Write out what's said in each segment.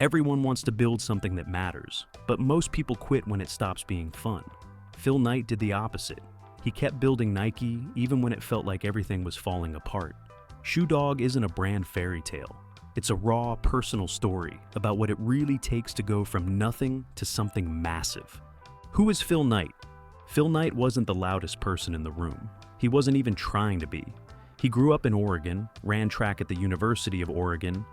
Everyone wants to build something that matters, but most people quit when it stops being fun. Phil Knight did the opposite. He kept building Nike even when it felt like everything was falling apart. Shoe Dog isn't a brand fairy tale. It's a raw, personal story about what it really takes to go from nothing to something massive. Who is Phil Knight? Phil Knight wasn't the loudest person in the room. He wasn't even trying to be. He grew up in Oregon, ran track at the University of Oregon,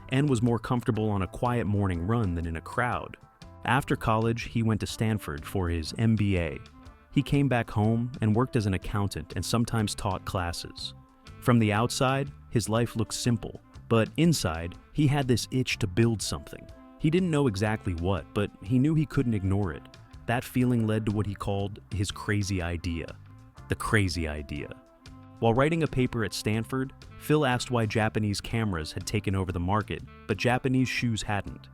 and was more comfortable on a quiet morning run than in a crowd. After college, he went to Stanford for his MBA. He came back home and worked as an accountant and sometimes taught classes. From the outside, his life looked simple, but inside, he had this itch to build something. He didn't know exactly what, but he knew he couldn't ignore it. That feeling led to what he called his crazy idea. The crazy idea. While writing a paper at Stanford, Phil asked why Japanese cameras had taken over the market, but Japanese shoes hadn't.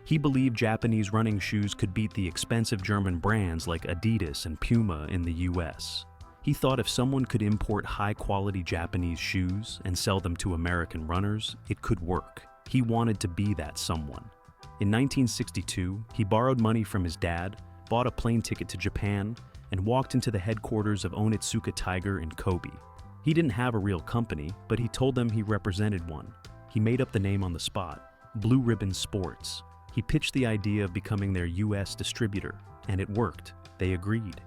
He believed Japanese running shoes could beat the expensive German brands like Adidas and Puma in the US. He thought if someone could import high-quality Japanese shoes and sell them to American runners, it could work. He wanted to be that someone. In 1962, he borrowed money from his dad, bought a plane ticket to Japan, and walked into the headquarters of Onitsuka Tiger in Kobe. He didn't have a real company, but he told them he represented one. He made up the name on the spot, Blue Ribbon Sports. He pitched the idea of becoming their US distributor, and it worked. They agreed.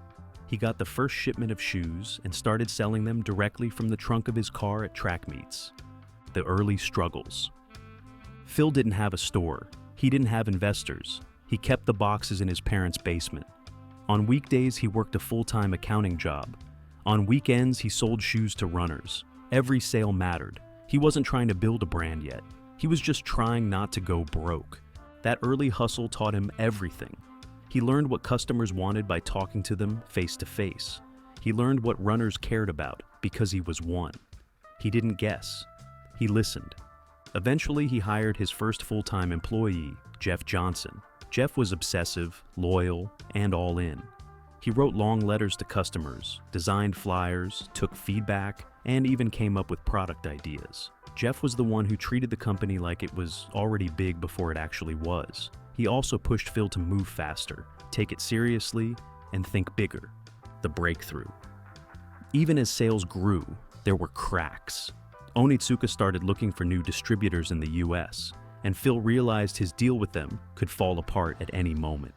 He got the first shipment of shoes and started selling them directly from the trunk of his car at track meets. The early struggles. Phil didn't have a store. He didn't have investors. He kept the boxes in his parents' basement. On weekdays, he worked a full-time accounting job. On weekends, he sold shoes to runners. Every sale mattered. He wasn't trying to build a brand yet. He was just trying not to go broke. That early hustle taught him everything. He learned what customers wanted by talking to them face to face. He learned what runners cared about because he was one. He didn't guess. He listened. Eventually, he hired his first full-time employee, Jeff Johnson. Jeff was obsessive, loyal, and all in. He wrote long letters to customers, designed flyers, took feedback, and even came up with product ideas. Jeff was the one who treated the company like it was already big before it actually was. He also pushed Phil to move faster, take it seriously, and think bigger. The breakthrough. Even as sales grew, there were cracks. Onitsuka started looking for new distributors in the US, and Phil realized his deal with them could fall apart at any moment.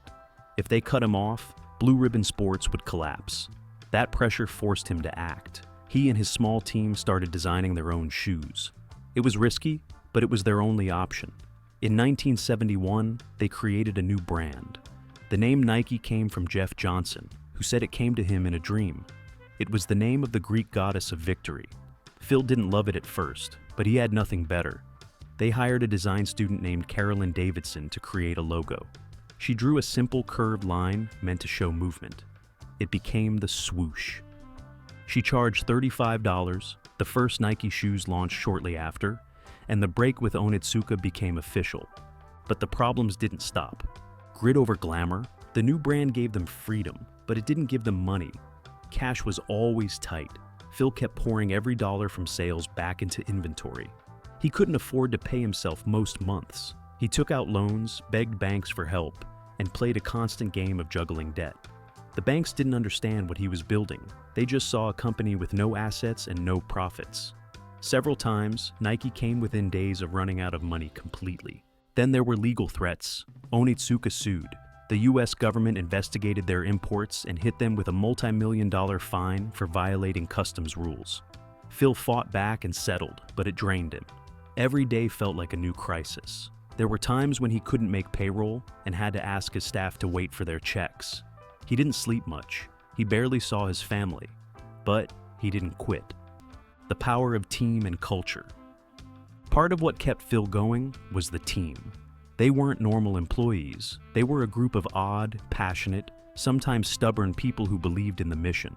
If they cut him off, Blue Ribbon Sports would collapse. That pressure forced him to act. He and his small team started designing their own shoes. It was risky, but it was their only option. In 1971, they created a new brand. The name Nike came from Jeff Johnson, who said it came to him in a dream. It was the name of the Greek goddess of victory. Phil didn't love it at first, but he had nothing better. They hired a design student named Carolyn Davidson to create a logo. She drew a simple curved line meant to show movement. It became the swoosh. She charged $35, the first Nike shoes launched shortly after, and the break with Onitsuka became official. But the problems didn't stop. Grit over glamour, the new brand gave them freedom, but it didn't give them money. Cash was always tight. Phil kept pouring every dollar from sales back into inventory. He couldn't afford to pay himself most months. He took out loans, begged banks for help, and played a constant game of juggling debt. The banks didn't understand what he was building. They just saw a company with no assets and no profits. Several times, Nike came within days of running out of money completely. Then there were legal threats. Onitsuka sued. The US government investigated their imports and hit them with a multi-million-dollar fine for violating customs rules. Phil fought back and settled, but it drained him. Every day felt like a new crisis. There were times when he couldn't make payroll and had to ask his staff to wait for their checks. He didn't sleep much. He barely saw his family. But he didn't quit. The power of team and culture. Part of what kept Phil going was the team. They weren't normal employees. They were a group of odd, passionate, sometimes stubborn people who believed in the mission.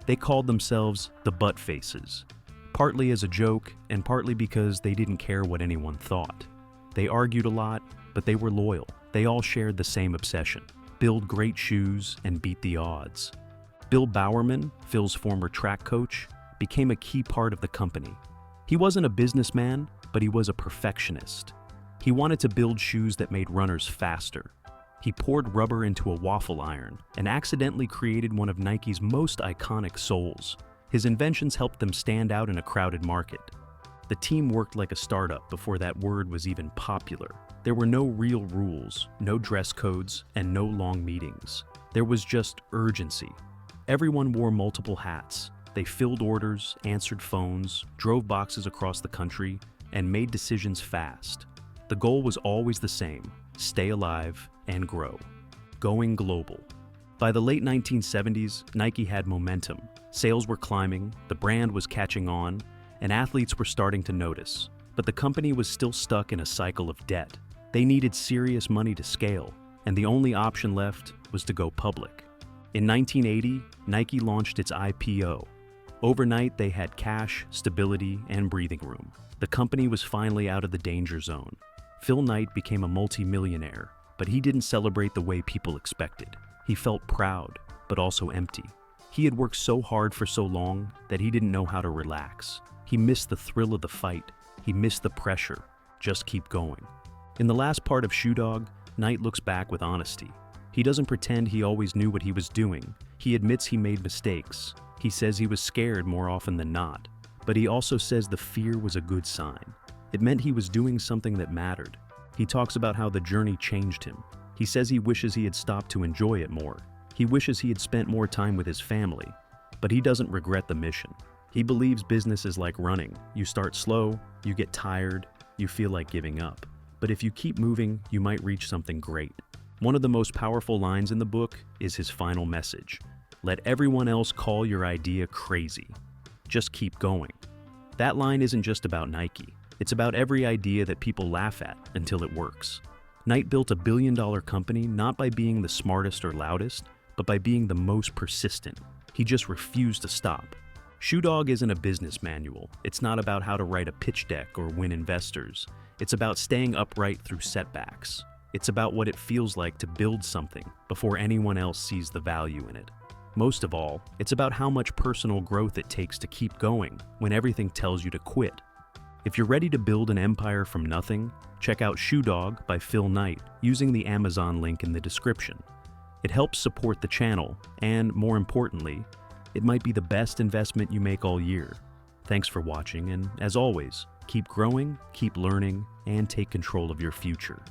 They called themselves the Butt Faces, partly as a joke and partly because they didn't care what anyone thought. They argued a lot, but they were loyal. They all shared the same obsession: build great shoes and beat the odds. Bill Bowerman, Phil's former track coach, became a key part of the company. He wasn't a businessman, but he was a perfectionist. He wanted to build shoes that made runners faster. He poured rubber into a waffle iron and accidentally created one of Nike's most iconic soles. His inventions helped them stand out in a crowded market. The team worked like a startup before that word was even popular. There were no real rules, no dress codes, and no long meetings. There was just urgency. Everyone wore multiple hats. They filled orders, answered phones, drove boxes across the country, and made decisions fast. The goal was always the same: stay alive and grow. Going global. By the late 1970s, Nike had momentum. Sales were climbing, the brand was catching on, and athletes were starting to notice. But the company was still stuck in a cycle of debt. They needed serious money to scale, and the only option left was to go public. In 1980, Nike launched its IPO. Overnight, they had cash, stability, and breathing room. The company was finally out of the danger zone. Phil Knight became a multi-millionaire, but he didn't celebrate the way people expected. He felt proud, but also empty. He had worked so hard for so long that he didn't know how to relax. He missed the thrill of the fight. He missed the pressure. Just keep going. In the last part of Shoe Dog, Knight looks back with honesty. He doesn't pretend he always knew what he was doing. He admits he made mistakes. He says he was scared more often than not. But he also says the fear was a good sign. It meant he was doing something that mattered. He talks about how the journey changed him. He says he wishes he had stopped to enjoy it more. He wishes he had spent more time with his family. But he doesn't regret the mission. He believes business is like running. You start slow, you get tired, you feel like giving up. But if you keep moving, you might reach something great. One of the most powerful lines in the book is his final message. Let everyone else call your idea crazy. Just keep going. That line isn't just about Nike. It's about every idea that people laugh at until it works. Knight built a billion-dollar company not by being the smartest or loudest, but by being the most persistent. He just refused to stop. Shoe Dog isn't a business manual. It's not about how to write a pitch deck or win investors. It's about staying upright through setbacks. It's about what it feels like to build something before anyone else sees the value in it. Most of all, it's about how much personal growth it takes to keep going when everything tells you to quit. If you're ready to build an empire from nothing, check out Shoe Dog by Phil Knight using the Amazon link in the description. It helps support the channel, and more importantly, it might be the best investment you make all year. Thanks for watching, and as always, keep growing, keep learning, and take control of your future.